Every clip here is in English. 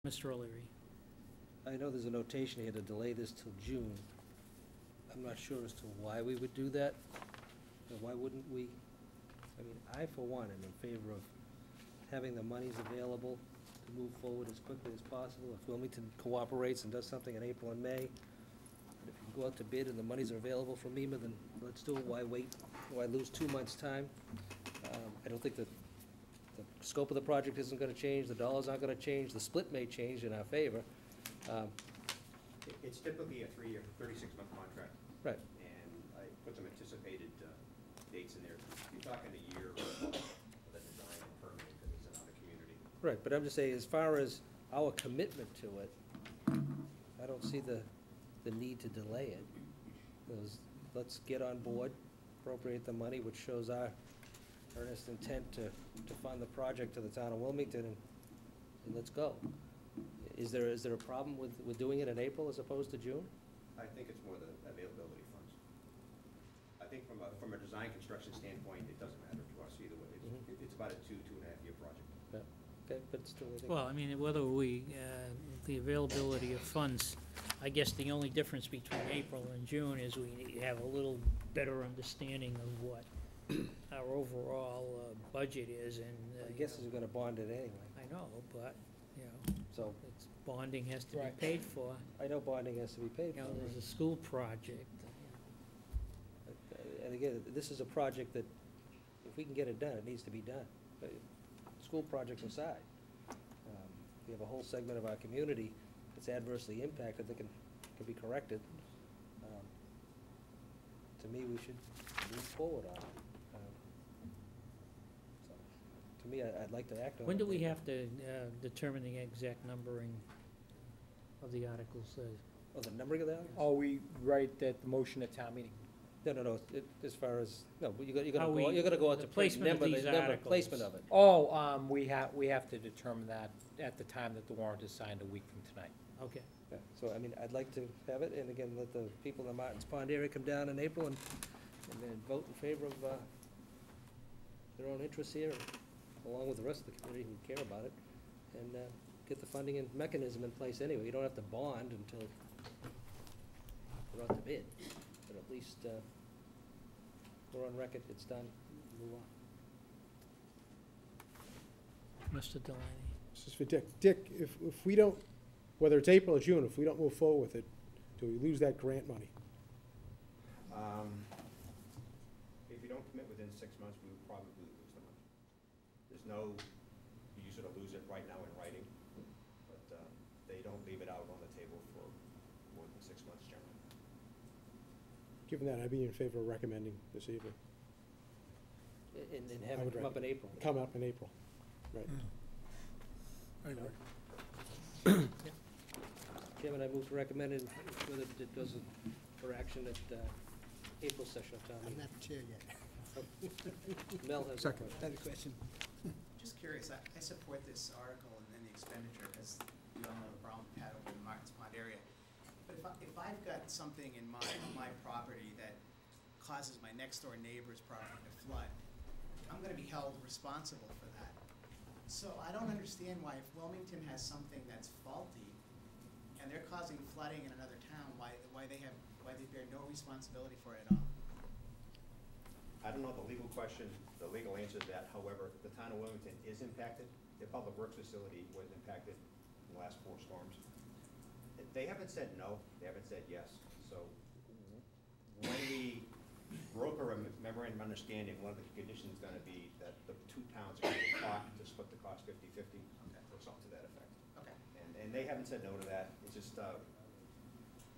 Mr. O'Leary. I know there's a notation here to delay this till June. I'm not sure as to why we would do that. And why wouldn't we? I mean, I, for one, am in favor of having the monies available to move forward as quickly as possible. If Wilmington cooperates and does something in April and May, and if you go out to bid and the monies are available from MEMA, then let's do it. Why wait? Why lose 2 months' time? I don't think that the scope of the project isn't gonna change, the dollars aren't gonna change, the split may change in our favor. It's typically a 3-year, 36-month contract. Right. And I put some anticipated dates in there. You're talking a year for the design and permitting because it's another community. Right, but I'm just saying, as far as our commitment to it, I don't see the need to delay it. Let's get on board, appropriate the money, which shows our earnest intent to fund the project to the town of Wilmington, and let's go. Is there a problem with doing it in April as opposed to June? I think it's more the availability of funds. I think from a design construction standpoint, it doesn't matter to us either way. It's about a 2.5 year project. Yeah. Okay, but still, I think. Well, I mean, whether we, the availability of funds, I guess the only difference between April and June is we have a little better understanding of what our overall budget is, and. I guess we're gonna bond it anyway. I know, but, you know, So, it's, bonding has to be Right. paid for. I know bonding has to be paid You know, for. there's a school project. And again, this is a project that, if we can get it done, it needs to be done. School projects aside, we have a whole segment of our community that's adversely impacted that can be corrected. To me, we should move forward on it. So, to me, I'd like to act on it. When do we have to determine the exact numbering of the articles? Oh, the numbering of that? Oh, we write that the motion at town meeting. No, as far as, no, but you're How we- gonna go out the to placement of number, these the number, articles. placement of it. Oh, we have to determine that at the time that the warrant is signed a week from tonight. Okay. Yeah, so, I mean, I'd like to have it, and again, let the people in the Martins Pond area come down in April and then vote in favor of their own interests here, along with the rest of the community who care about it, and get the funding and mechanism in place anyway. You don't have to bond until we're out to bid, but at least we're on record, it's done, move on. Mr. Delaney. This is for Dick. Dick, if we don't, whether it's April or June, if we don't move forward with it, do we lose that grant money? If you don't commit within 6 months, we would probably lose the money. There's no, you sort of lose it right now in writing, but they don't leave it out on the table for more than 6 months generally. Given that, I'd be in favor of recommending this evening. And I have it would come up in recommend- April. Come up in April, right. I know. Chairman, I move to recommend it, whether it does it for action at April session of town I'm meeting. not the chair yet. Mel has a Second. question. Another question. Just curious, I support this article and the expenditure, because we all know the problem we've had over in the Martins Pond area. But if I've got something in my property that causes my next door neighbor's property to flood, I'm gonna be held responsible for that. So I don't understand why, if Wilmington has something that's faulty and they're causing flooding in another town, why they bear no responsibility for it at all. I don't know the legal question, the legal answer to that. However, the town of Wilmington is impacted. Their public works facility was impacted in the last 4 storms. They haven't said no, they haven't said yes. So when we broker a memorandum of understanding, one of the conditions is gonna be that the 2 towns are gonna talk to split the cost 50-50, or something to that effect. Okay. And they haven't said no to that. It's just,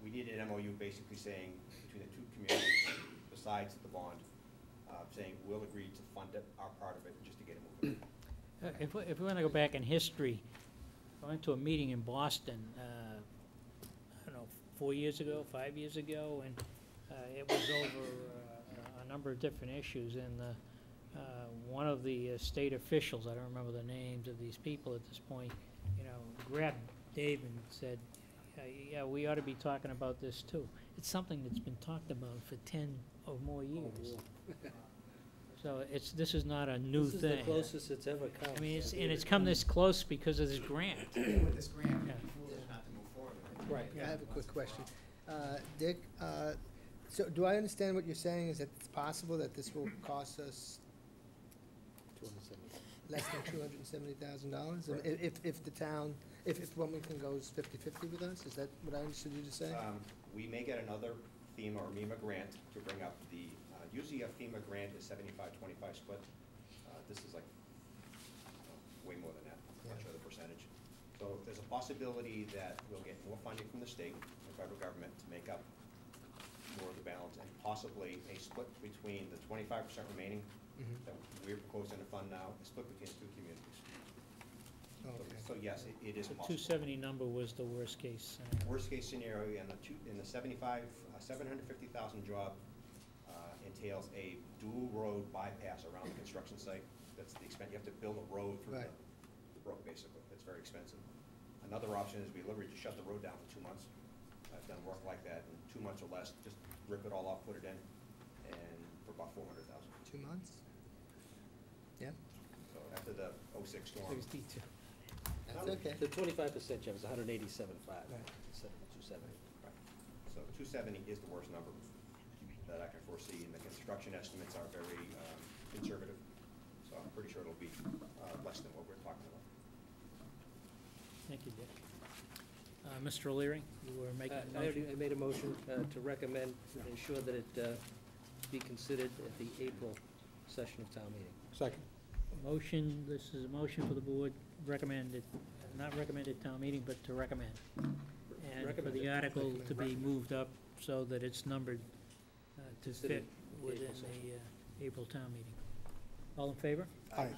we need an MOU basically saying between the 2 communities, besides the bond, saying we'll agree to fund it, our part of it, just to get it moving. If we want to go back in history, I went to a meeting in Boston, I don't know, 4 years ago, 5 years ago, and it was over a number of different issues, and one of the state officials, I don't remember the names of these people at this point, you know, grabbed Dave and said, yeah, we ought to be talking about this too. It's something that's been talked about for 10 or more years. So this is not a new thing. This is the closest it's ever come. I mean, it's come this close because of this grant. With this grant, Right. I have a quick question. Dick, so do I understand what you're saying is that it's possible that this will cost us less than $270,000? If the town, if Wilmington goes 50/50 with us, is that what I understood you to say? We may get another FEMA or MEMA grant to bring up the, usually a FEMA grant is 75-25 split. This is like way more than that, I'm not sure the percentage. So there's a possibility that we'll get more funding from the state, the federal government, to make up more of the balance, and possibly a split between the 25% remaining that we're proposing to fund now, a split between the two communities. Okay. So yes, it is The possible. 270 number was the worst case scenario. Worst case scenario, in the 750,000 job entails a dual road bypass around the construction site. That's the expense, you have to build a road through Right. the brook, basically. It's very expensive. Another option is we literally just shut the road down for 2 months. I've done work like that in 2 months or less, just rip it all off, put it in, and for about $400,000. 2 months? Yeah, So after the '06 storm. 62. that's okay. The 25%, Jeff, is 187.5 Right. instead of 270. Right. So 270 is the worst number that I can foresee, and the construction estimates are very conservative. So I'm pretty sure it'll be less than what we're talking about. Thank you, Dick. Mr. O'Leary, you were making a motion. I made a motion to recommend, and ensure that it be considered at the April session of town meeting. Second. Motion, this is a motion for the board, recommended, not recommended town meeting, but to recommend. And for Recommended. the article to be Recommend. moved up so that it's numbered to Considered fit the within April session. the April town meeting. All in favor? Aye.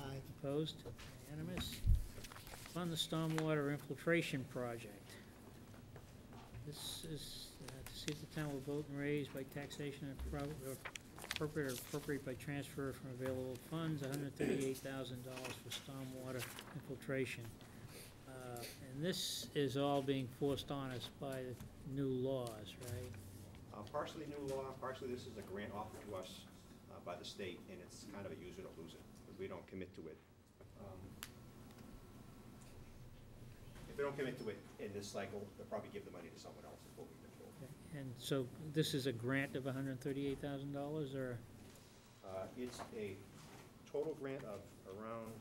Opposed? Unanimous. On the stormwater infiltration project. This is to see if the town will vote and raise by taxation and appropriate by transfer from available funds, $138,000 for stormwater infiltration. And this is all being forced on us by the new laws, right? Partially new law, partially this is a grant offered to us by the state, and it's kind of a use it or lose it. We don't commit to it. If they don't commit to it in this cycle, they'll probably give the money to someone else, is what we've been told. And so this is a grant of $138,000, or? It's a total grant of around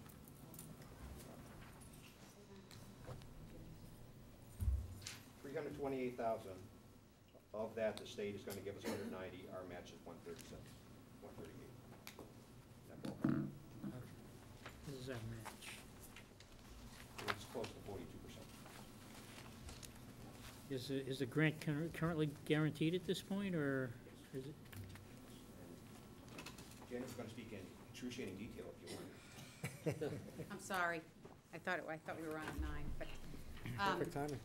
$328,000. Of that, the state is gonna give us 190, our match is 137, 138. That ballpark. What does that match? It's close to 42%. Is the grant currently guaranteed at this point, or is it? Jennifer's gonna speak in excruciating detail if you want. I'm sorry. I thought we were on at 9, but, Perfect timing.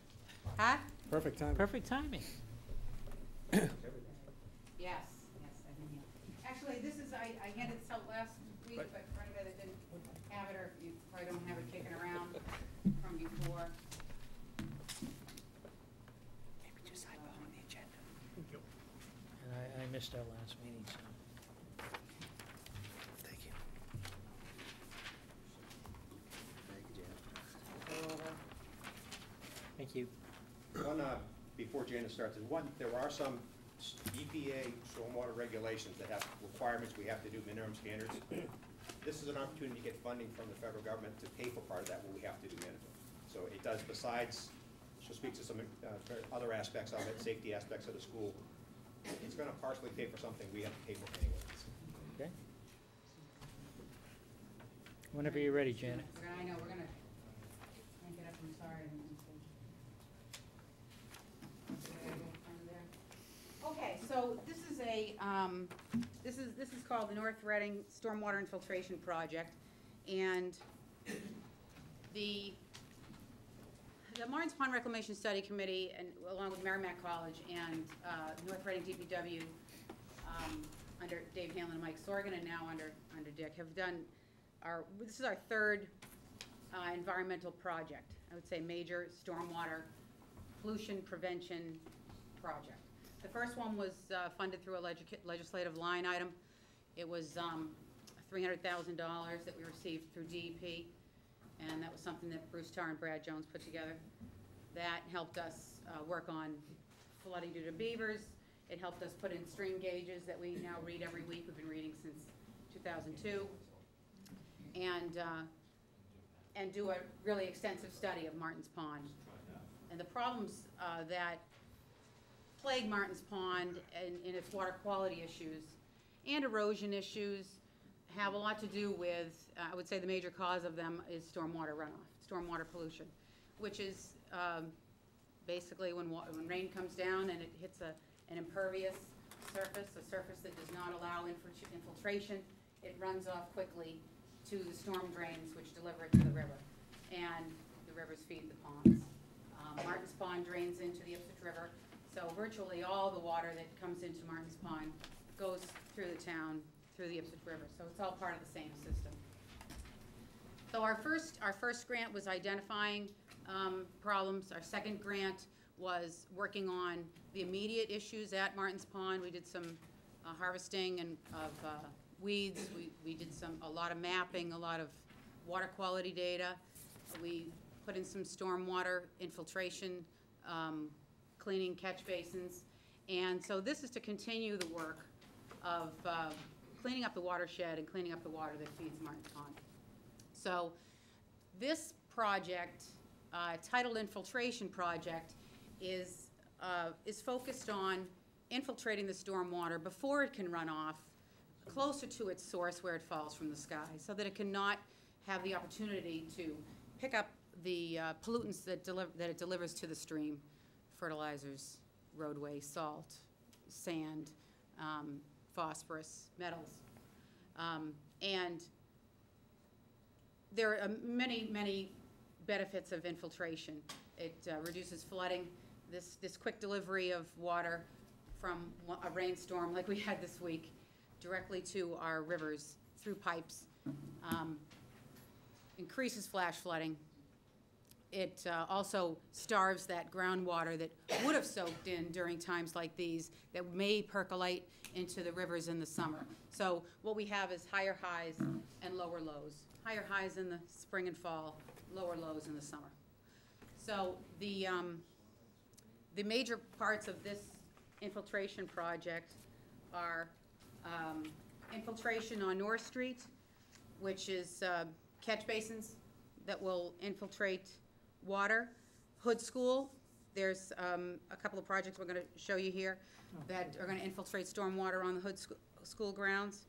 huh? Perfect timing. Perfect timing. Yes, I've been here. Actually, this is, I handed this out last week, Right. but for anybody that didn't have it, or you probably don't have it kicking around from before. Maybe just type on the agenda. And I missed our last meeting, so. Thank you. Thank you. One, before Janice starts, there are some EPA stormwater regulations that have requirements, we have to do minimum standards. This is an opportunity to get funding from the federal government to pay for part of that, what we have to do minimum. So it does, besides, she'll speak to some other aspects of it, safety aspects of the school. It's gonna partially pay for something we have to pay for anyway. Okay. Whenever you're ready, Janet. I know, we're gonna crank it up, I'm sorry. I didn't mean to. Okay, so this is this is called the North Reading Stormwater Infiltration Project, and the Martins Pond Reclamation Study Committee, and along with Merrimack College and North Reading DPW, under Dave Hanlon and Mike Sorgan, and now under Dick, have done this is our third environmental project. I would say major stormwater pollution prevention project. The first one was funded through a legislative line item. It was $300,000 that we received through DEP, and that was something that Bruce Tarr and Brad Jones put together. That helped us work on flooding due to beavers. It helped us put in stream gauges that we now read every week. We've been reading since 2002. And do a really extensive study of Martin's Pond. And the problems that plague Martin's Pond in its water quality issues and erosion issues have a lot to do with, I would say the major cause of them is stormwater runoff, stormwater pollution, which is basically when rain comes down and it hits an impervious surface, a surface that does not allow infiltration, it runs off quickly to the storm drains, which deliver it to the river. And the rivers feed the ponds. Martin's Pond drains into the Ipswich River, so virtually all the water that comes into Martin's Pond goes through the town, through the Ipswich River, so it's all part of the same system. So our first grant was identifying problems. Our second grant was working on the immediate issues at Martin's Pond. We did some harvesting of weeds. We did a lot of mapping, a lot of water quality data. We put in some stormwater infiltration, cleaning catch basins. And so this is to continue the work of cleaning up the watershed and cleaning up the water that feeds Martin's Pond. So this project, titled Infiltration Project, is focused on infiltrating the stormwater before it can run off closer to its source where it falls from the sky, so that it cannot have the opportunity to pick up the pollutants that it delivers to the stream, fertilizers, roadway, salt, sand, phosphorus, metals. And there are many, many benefits of infiltration. It reduces flooding. This quick delivery of water from a rainstorm like we had this week directly to our rivers through pipes increases flash flooding. It also starves that groundwater that would have soaked in during times like these that may percolate into the rivers in the summer. So what we have is higher highs and lower lows. Higher highs in the spring and fall, lower lows in the summer. So the major parts of this infiltration project are infiltration on North Street, which is catch basins that will infiltrate water. Hood School, there's a couple of projects we're going to show you here that are going to infiltrate stormwater on the Hood School grounds.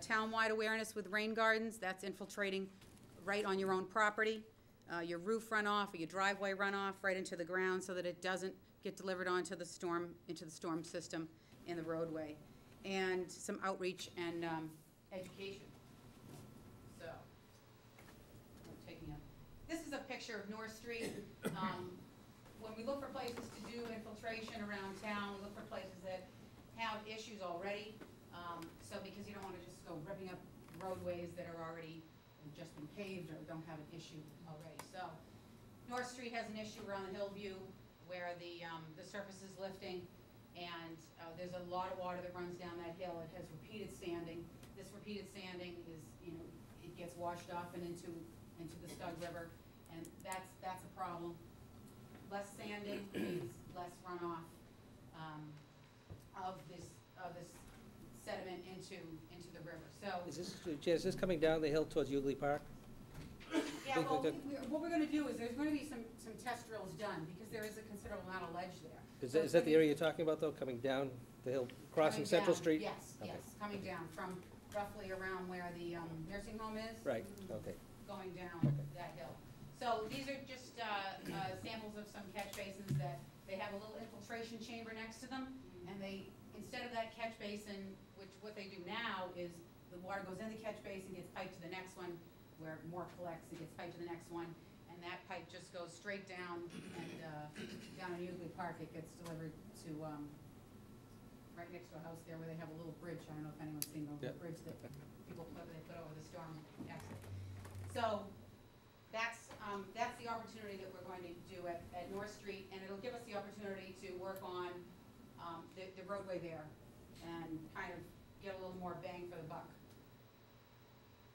Townwide awareness with rain gardens, that's infiltrating right on your own property. Your roof runoff or your driveway runoff right into the ground so that it doesn't get delivered into the storm system in the roadway. And some outreach and education. So, I'm taking a, this is a picture of North Street. When we look for places to do infiltration around town, we look for places that have issues already. So because you don't want to just go ripping up roadways that are already just been paved or don't have an issue already. So North Street has an issue around the Hillview where the surface is lifting, and there's a lot of water that runs down that hill. It has repeated sanding. This repeated sanding is, it gets washed off and into the Stug River, and that's a problem. Less sanding means less runoff of this sediment into the river. So Is this coming down the hill towards Euclid Park? yeah, well, what we're going to do is there's going to be some test drills done because there is a considerable amount of ledge there. Is that the area you're talking about, though, coming down the hill, crossing Central Street? Yes, Okay. yes, coming down from roughly around where the nursing home is. Right, okay. Going down that hill. So these are just samples of some catch basins that they have a little infiltration chamber next to them, and they, instead of that catch basin, which what they do now is the water goes in the catch basin, gets piped to the next one, where more collects, it gets piped to the next one, and that pipe just goes straight down, and down in Euclid Park, it gets delivered to right next to a house there where they have a little bridge. I don't know if anyone's seen the little bridge that people put over the storm exit. So that's the opportunity that we're going to do at North Street, and it'll give us the opportunity to work on the roadway there and kind of get a little more bang for the buck.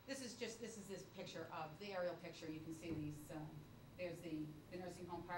This is this picture of the aerial picture. You can see these. There's the nursing home part.